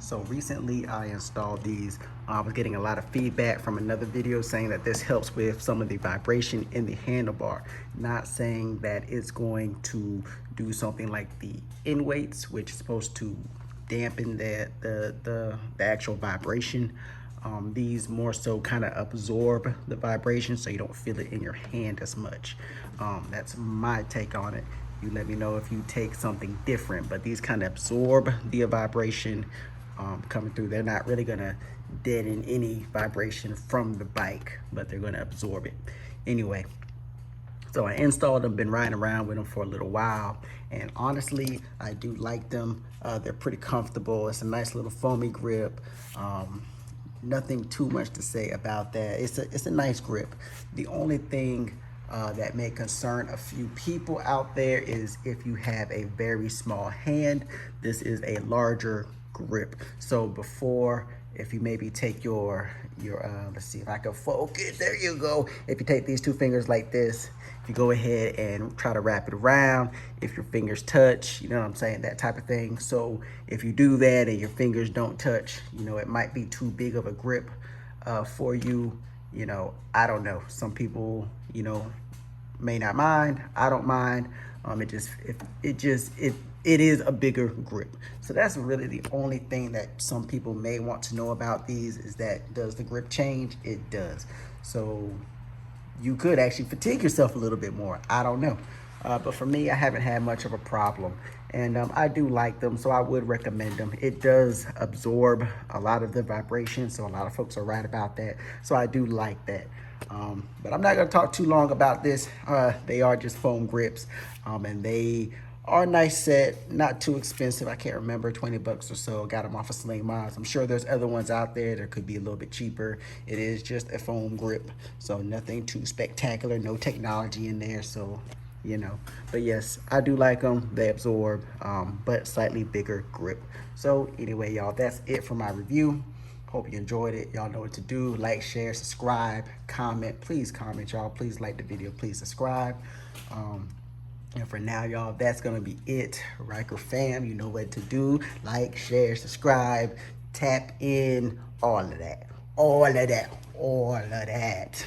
So recently I installed these. I was getting a lot of feedback from another video saying that this helps with some of the vibration in the handlebar. Not saying that it's going to do something like the in weights, which is supposed to dampen the actual vibration. These more so kind of absorb the vibration so you don't feel it in your hand as much. That's my take on it. You let me know if you take something different, but these kind of absorb the vibration coming through. They're not really gonna deaden any vibration from the bike, but they're gonna absorb it. Anyway, so I installed them, been riding around with them for a little while, and honestly, I do like them. They're pretty comfortable. It's a nice little foamy grip. Nothing too much to say about that. It's a nice grip. The only thing that may concern a few people out there is if you have a very small hand. This is a larger grip. So before, if you maybe take your let's see if I can focus, there you go. If you take these two fingers like this, if you go ahead and try to wrap it around, if your fingers touch, you know what I'm saying, that type of thing. So if you do that and your fingers don't touch, you know, it might be too big of a grip for you. You know, I don't know. Some people, you know, may not mind. I don't mind. It is a bigger grip. So that's really the only thing that some people may want to know about these, is that does the grip change? It does. So you could actually fatigue yourself a little bit more. I don't know. But for me, I haven't had much of a problem. And I do like them, so I would recommend them. It does absorb a lot of the vibration, so a lot of folks are right about that. So I do like that. But I'm not going to talk too long about this. They are just foam grips, and they are a nice set, not too expensive. I can't remember, 20 bucks or so. Got them off of Sling Miles. I'm sure there's other ones out there that could be a little bit cheaper. It is just a foam grip, so nothing too spectacular, no technology in there, so you know. But yes, I do like them. They absorb, but slightly bigger grip. So anyway, y'all, that's it for my review. Hope you enjoyed it. Y'all know what to do. Like, share, subscribe, comment. Please comment, y'all. Please like the video. Please subscribe. And for now, y'all, that's going to be it. Ryker fam, you know what to do. Like, share, subscribe, tap in, all of that. All of that. All of that.